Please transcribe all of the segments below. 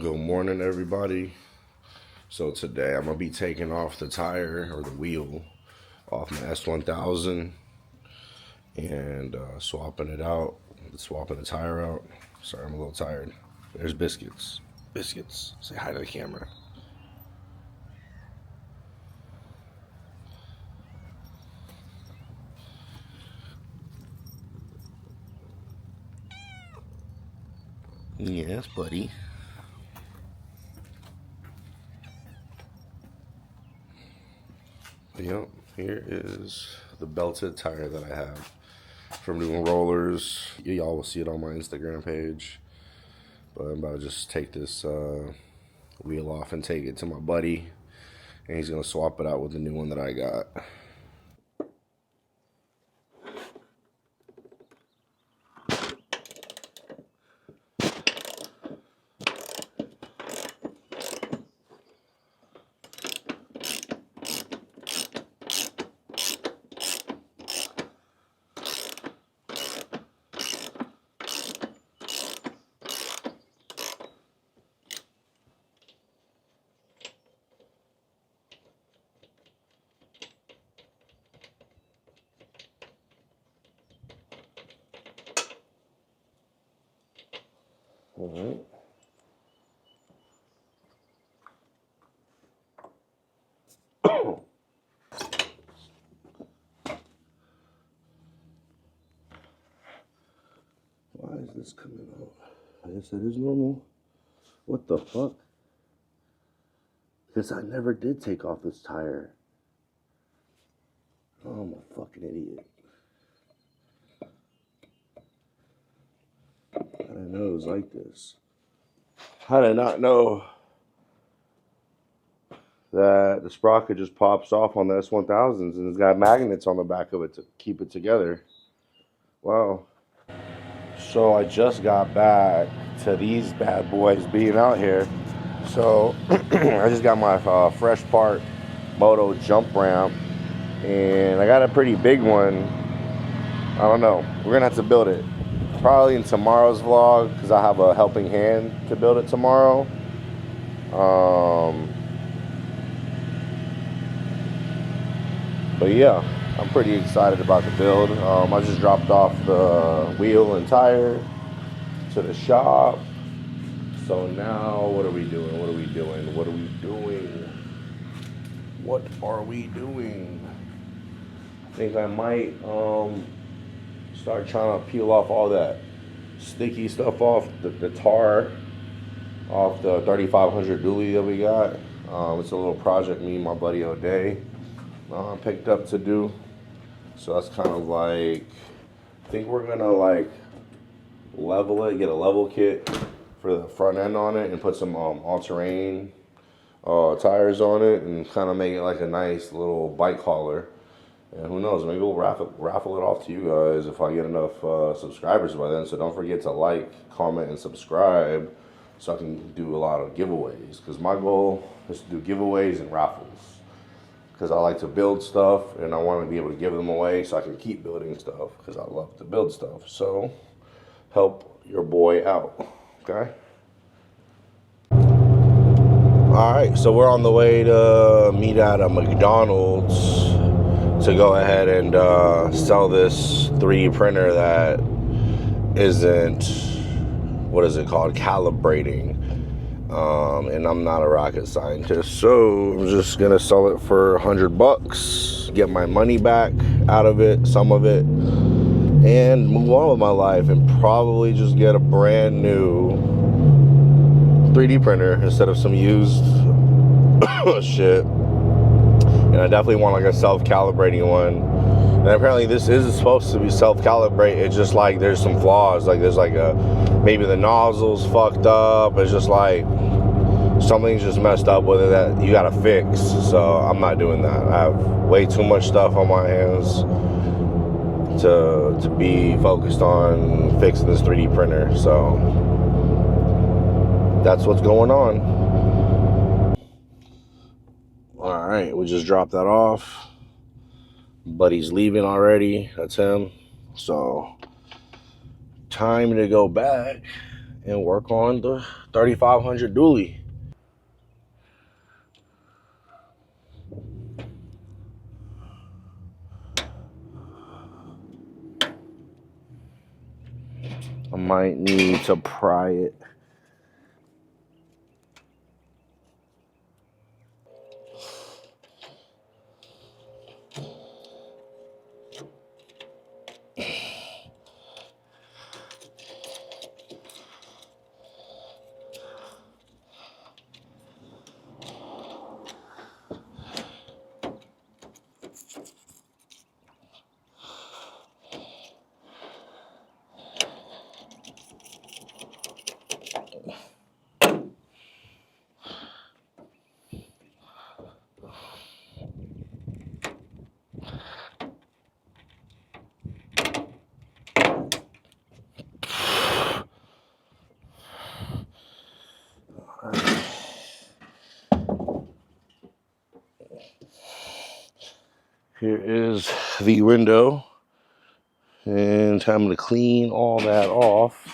Good morning, everybody. So today I'm gonna be taking off the tire or the wheel off my S1000 and swapping it out, swapping the tire out. Sorry, I'm a little tired. There's Biscuits. Biscuits, say hi to the camera. Yes, buddy. Yep, here is the belted tire that I have from doing rollers. Y'all will see it on my Instagram page. But I'm about to just take this wheel off and take it to my buddy, and he's gonna swap it out with the new one that I got. All right. Why is this coming out? I guess it is normal. What the fuck? Because I never did take off this tire. Oh, I'm a fucking idiot. I didn't know it was like this. How did I not know that the sprocket just pops off on the S1000s and it's got magnets on the back of it to keep it together? Wow. So I just got back to these bad boys being out here. So I just got my Fresh Park Moto jump ramp, and I got a pretty big one. I don't know. We're gonna have to build it probably in tomorrow's vlog because I have a helping hand to build it tomorrow. But yeah, I'm pretty excited about the build. I just dropped off the wheel and tire to the shop. So now what are we doing? What are we doing? What are we doing? What are we doing? I think I might start trying to peel off all that sticky stuff off the tar off the 3500 dually that we got. It's a little project me and my buddy O'Day picked up to do. So that's kind of like, I think we're gonna like level it, get a level kit for the front end on it and put some all-terrain tires on it and kind of make it like a nice little bike hauler. And who knows, maybe we'll raffle it off to you guys if I get enough subscribers by then. So don't forget to like, comment, and subscribe so I can do a lot of giveaways. Because my goal is to do giveaways and raffles. Because I like to build stuff and I want to be able to give them away so I can keep building stuff because I love to build stuff. So help your boy out, okay? All right, so we're on the way to meet at a McDonald's to go ahead and sell this 3D printer that isn't, what is it called, calibrating. And I'm not a rocket scientist, so I'm just gonna sell it for $100, get my money back out of it, some of it, and move on with my life and probably just get a brand new 3D printer instead of some used shit. And I definitely want like a self-calibrating one. And apparently this is supposed to be self-calibrate. It's just like there's some flaws. Like there's like maybe the nozzle's fucked up. It's just like something's just messed up with it that you gotta fix. So I'm not doing that. I have way too much stuff on my hands to be focused on fixing this 3D printer. So that's what's going on. All right, we just dropped that off. Buddy's leaving already. That's him. So time to go back and work on the 3500 dually. I might need to pry it. Here is the window, and time to clean all that off.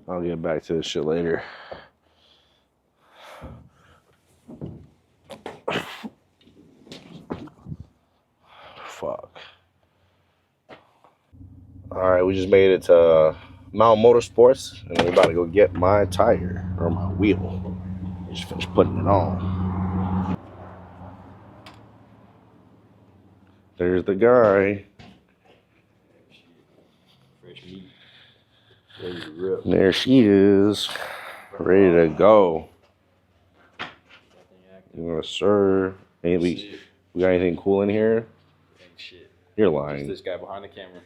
I'll get back to this shit later. Fuck. Alright, we just made it to Mount Motorsports, and we're about to go get my tire, or my wheel. Just finished putting it on. There's the guy. Fresh meat. Ready to rip. There she is. Ready to go. Yes, sir. Hey, we got anything cool in here? Ain't shit. You're lying. Just this guy behind the camera.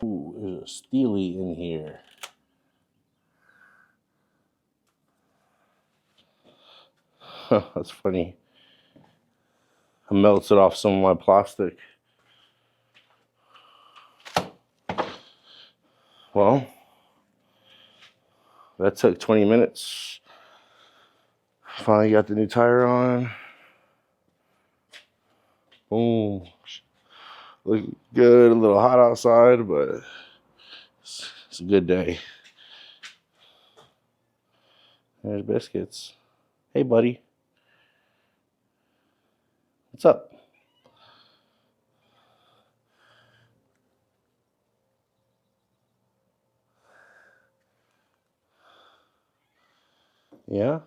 Ooh, there's a Steely in here. Huh, that's funny. I melted off some of my plastic. Well, that took 20 minutes. Finally got the new tire on. Boom. Look good, a little hot outside, but it's a good day. There's Biscuits. Hey, buddy. What's up? Yeah?